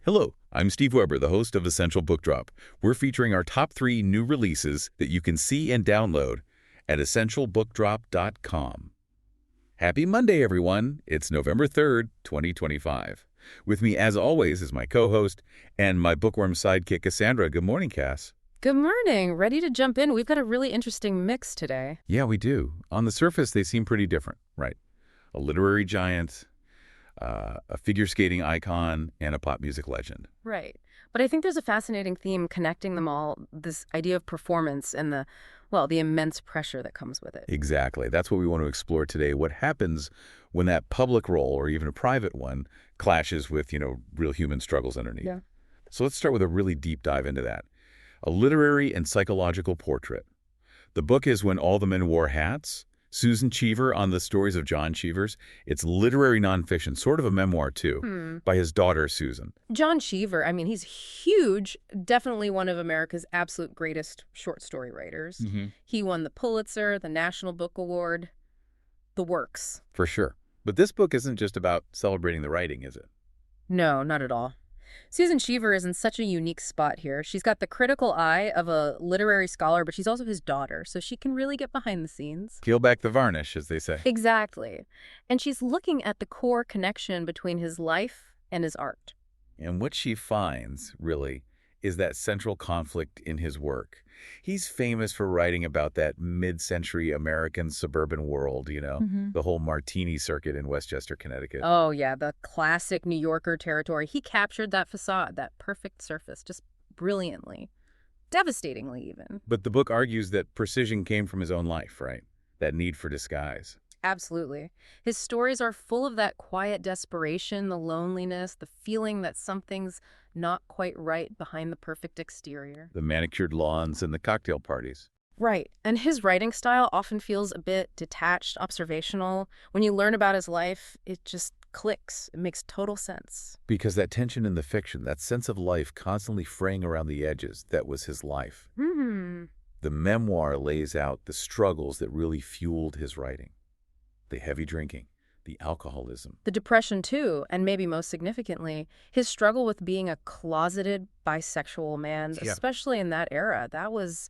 Hello, I'm Steve Weber, the host of Essential Book Drop. We're featuring our top 3 new releases that you can see and download at essentialbookdrop.com. Happy Monday, everyone. It's November 3rd, 2025. With me, as always, is my co-host and my bookworm sidekick, Cassandra. Good morning, Cass. Good morning. Ready to jump in? We've got a really interesting mix today. Yeah, we do. On the surface, they seem pretty different, right? A literary giant, a figure skating icon, and a pop music legend. Right. But I think there's a fascinating theme connecting them all, this idea of performance and the immense pressure that comes with it. Exactly. That's what we want to explore today. What happens when that public role, or even a private one, clashes with, real human struggles underneath. Yeah. So let's start with a really deep dive into that. A literary and psychological portrait. The book is When All the Men Wore Hats. Susan Cheever on the stories of John Cheever's. It's literary nonfiction, sort of a memoir, too, by his daughter, Susan. John Cheever, he's huge, definitely one of America's absolute greatest short story writers. He won the Pulitzer, the National Book Award, the works. For sure. But this book isn't just about celebrating the writing, is it? No, not at all. Susan Cheever is in such a unique spot here. She's got the critical eye of a literary scholar, but she's also his daughter, so she can really get behind the scenes. Peel back the varnish, as they say. Exactly. And she's looking at the core connection between his life and his art. And what she finds, really, is that central conflict in his work. He's famous for writing about that mid-century American suburban world, the whole martini circuit in Westchester, Connecticut. Oh, yeah, the classic New Yorker territory. He captured that facade, that perfect surface, just brilliantly. Devastatingly, even. But the book argues that precision came from his own life, right? That need for disguise. Absolutely. His stories are full of that quiet desperation, the loneliness, the feeling that something's not quite right behind the perfect exterior. The manicured lawns and the cocktail parties. Right. And his writing style often feels a bit detached, observational. When you learn about his life, it just clicks. It makes total sense. Because that tension in the fiction, that sense of life constantly fraying around the edges, that was his life. The memoir lays out the struggles that really fueled his writing. The heavy drinking, the alcoholism. The depression, too, and maybe most significantly, his struggle with being a closeted bisexual man, especially in that era. That was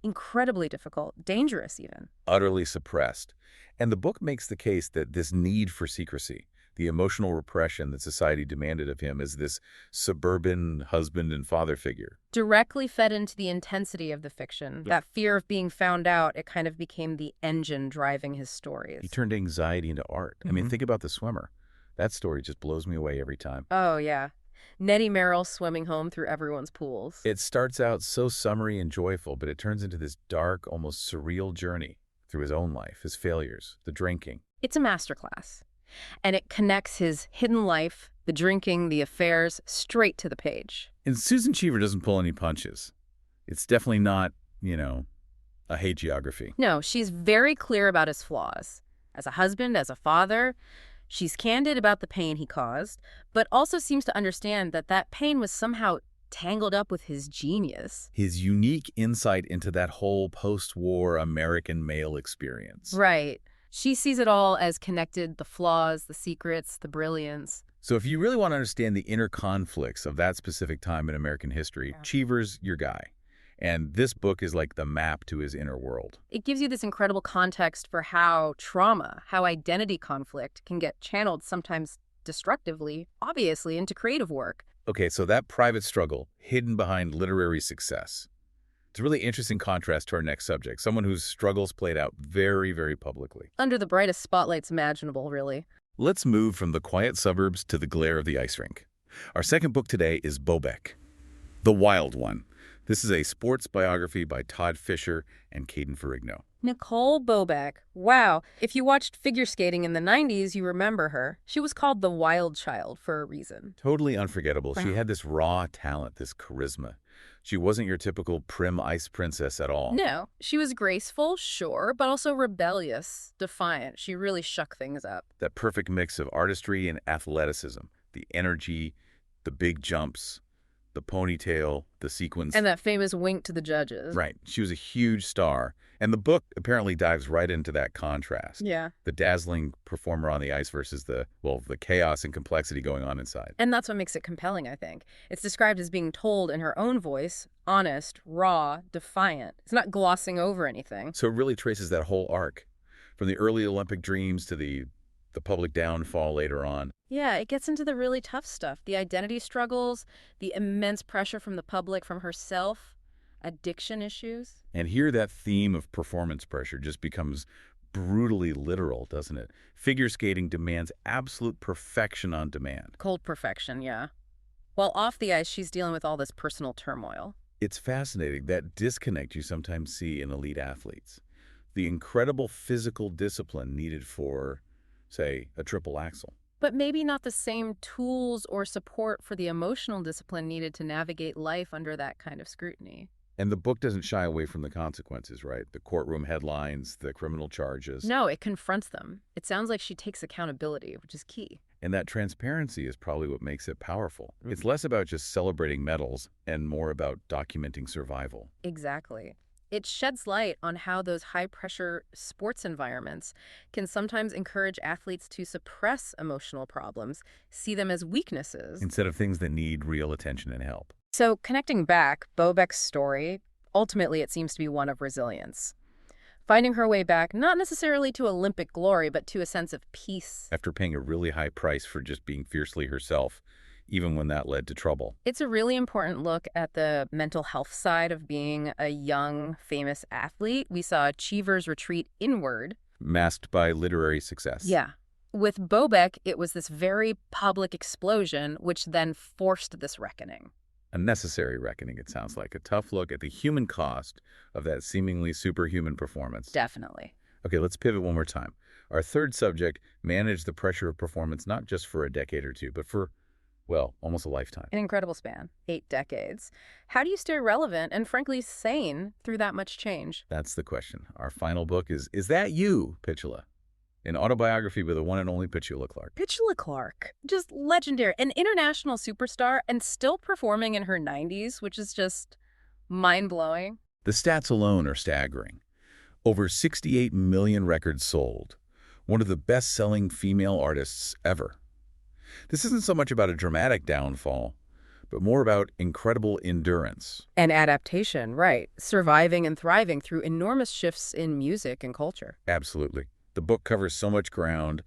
incredibly difficult, dangerous even. Utterly suppressed. And the book makes the case that this need for secrecy, the emotional repression that society demanded of him as this suburban husband and father figure, directly fed into the intensity of the fiction. That fear of being found out, it kind of became the engine driving his stories. He turned anxiety into art. Think about The Swimmer. That story just blows me away every time. Oh, yeah. Nettie Merrill swimming home through everyone's pools. It starts out so summery and joyful, but it turns into this dark, almost surreal journey through his own life, his failures, the drinking. It's a masterclass. And it connects his hidden life, the drinking, the affairs, straight to the page. And Susan Cheever doesn't pull any punches. It's definitely not, a hagiography. No, she's very clear about his flaws. As a husband, as a father, she's candid about the pain he caused, but also seems to understand that that pain was somehow tangled up with his genius. His unique insight into that whole post-war American male experience. Right. She sees it all as connected, the flaws, the secrets, the brilliance. So if you really want to understand the inner conflicts of that specific time in American history, Cheever's your guy. And this book is like the map to his inner world. It gives you this incredible context for how trauma, how identity conflict can get channeled sometimes destructively, obviously, into creative work. Okay, so that private struggle hidden behind literary success. It's a really interesting contrast to our next subject, someone whose struggles played out very, very publicly. Under the brightest spotlights imaginable, really. Let's move from the quiet suburbs to the glare of the ice rink. Our second book today is Bobek, The Wild One. This is a sports biography by Todd Fisher and Caden Ferrigno. Nicole Bobek. Wow. If you watched figure skating in the 90s, you remember her. She was called the Wild Child for a reason. Totally unforgettable. Wow. She had this raw talent, this charisma. She wasn't your typical prim ice princess at all. No. She was graceful, sure, but also rebellious, defiant. She really shook things up. That perfect mix of artistry and athleticism, the energy, the big jumps, the ponytail, the sequins. And that famous wink to the judges. Right. She was a huge star. And the book apparently dives right into that contrast. Yeah. The dazzling performer on the ice versus the chaos and complexity going on inside. And that's what makes it compelling, I think. It's described as being told in her own voice, honest, raw, defiant. It's not glossing over anything. So it really traces that whole arc, from the early Olympic dreams to the public downfall later on. Yeah, it gets into the really tough stuff. The identity struggles, the immense pressure from the public, from herself, addiction issues. And here that theme of performance pressure just becomes brutally literal, doesn't it? Figure skating demands absolute perfection on demand. Cold perfection, yeah. While off the ice, she's dealing with all this personal turmoil. It's fascinating, that disconnect you sometimes see in elite athletes. The incredible physical discipline needed for, say, a triple axel. But maybe not the same tools or support for the emotional discipline needed to navigate life under that kind of scrutiny. And the book doesn't shy away from the consequences, right? The courtroom headlines, the criminal charges. No, it confronts them. It sounds like she takes accountability, which is key. And that transparency is probably what makes it powerful. It's less about just celebrating medals and more about documenting survival. Exactly. It sheds light on how those high-pressure sports environments can sometimes encourage athletes to suppress emotional problems, see them as weaknesses. Instead of things that need real attention and help. So, connecting back, Bobek's story, ultimately it seems to be one of resilience. Finding her way back, not necessarily to Olympic glory, but to a sense of peace. After paying a really high price for just being fiercely herself, even when that led to trouble. It's a really important look at the mental health side of being a young, famous athlete. We saw Cheever's retreat inward. Masked by literary success. Yeah. With Bobek, it was this very public explosion, which then forced this reckoning. A necessary reckoning, it sounds like. A tough look at the human cost of that seemingly superhuman performance. Definitely. Okay, let's pivot one more time. Our third subject managed the pressure of performance not just for a decade or two, but for, well, almost a lifetime. An incredible span. 8 decades. How do you stay relevant and, frankly, sane through that much change? That's the question. Our final book is That You, Pitula? An autobiography with the one and only Petula Clark. Petula Clark. Just legendary. An international superstar and still performing in her 90s, which is just mind-blowing. The stats alone are staggering. Over 68 million records sold. One of the best-selling female artists ever. This isn't so much about a dramatic downfall, but more about incredible endurance. And adaptation, right. Surviving and thriving through enormous shifts in music and culture. Absolutely. The book covers so much ground.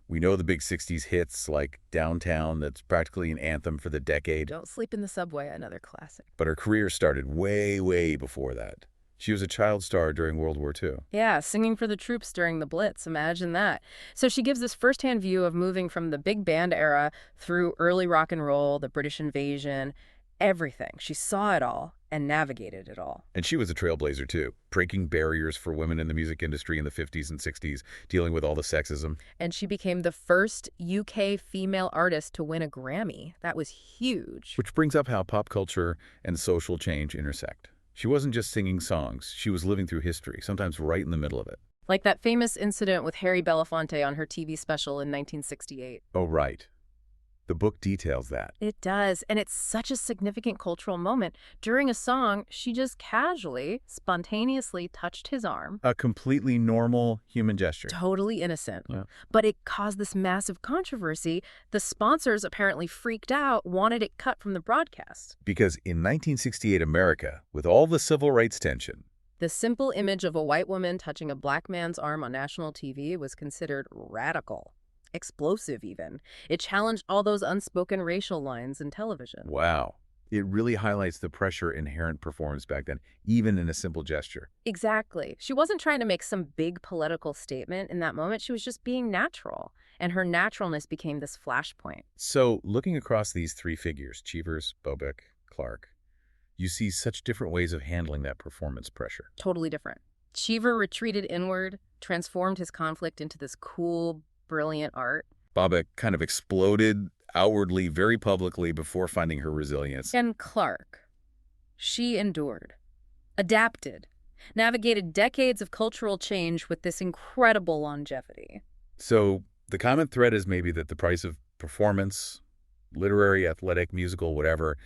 We know the big 60s hits like Downtown, that's practically an anthem for the decade. Don't Sleep in the Subway, another classic. But her career started way, way before that. She was a child star during World War II. Yeah, singing for the troops during the Blitz. Imagine that. So she gives this firsthand view of moving from the big band era through early rock and roll, the British invasion, everything. She saw it all and navigated it all. And she was a trailblazer, too, breaking barriers for women in the music industry in the 50s and 60s, dealing with all the sexism. And she became the first UK female artist to win a Grammy. That was huge. Which brings up how pop culture and social change intersect. She wasn't just singing songs. She was living through history, sometimes right in the middle of it. Like that famous incident with Harry Belafonte on her TV special in 1968. Oh, right. The book details that. It does, and it's such a significant cultural moment. During a song, she just casually, spontaneously touched his arm. A completely normal human gesture. Totally innocent. Yeah. But it caused this massive controversy. The sponsors apparently freaked out, wanted it cut from the broadcast. Because in 1968 America, with all the civil rights tension, the simple image of a white woman touching a black man's arm on national TV was considered radical. Explosive, even. It challenged all those unspoken racial lines in television. Wow. It really highlights the pressure inherent performance back then, even in a simple gesture. Exactly. She wasn't trying to make some big political statement in that moment. She was just being natural. And her naturalness became this flashpoint. So, looking across these three figures, Cheevers, Bobek, Clark, you see such different ways of handling that performance pressure. Totally different. Cheever retreated inward, transformed his conflict into this cool, brilliant art. Bobek kind of exploded outwardly, very publicly, before finding her resilience. And Clark, she endured, adapted, navigated decades of cultural change with this incredible longevity. So the common thread is maybe that the price of performance, literary, athletic, musical, whatever,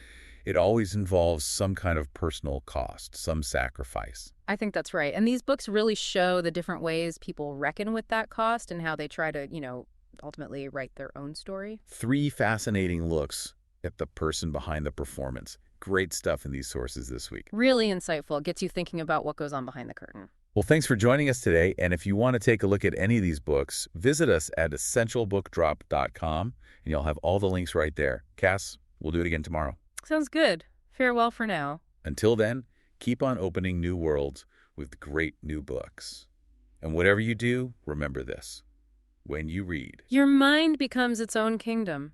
It always involves some kind of personal cost, some sacrifice. I think that's right. And these books really show the different ways people reckon with that cost and how they try to, ultimately write their own story. 3 fascinating looks at the person behind the performance. Great stuff in these sources this week. Really insightful. Gets you thinking about what goes on behind the curtain. Well, thanks for joining us today. And if you want to take a look at any of these books, visit us at essentialbookdrop.com, and you'll have all the links right there. Cass, we'll do it again tomorrow. Sounds good. Farewell for now. Until then, keep on opening new worlds with great new books. And whatever you do, remember this. When you read, Your mind becomes its own kingdom.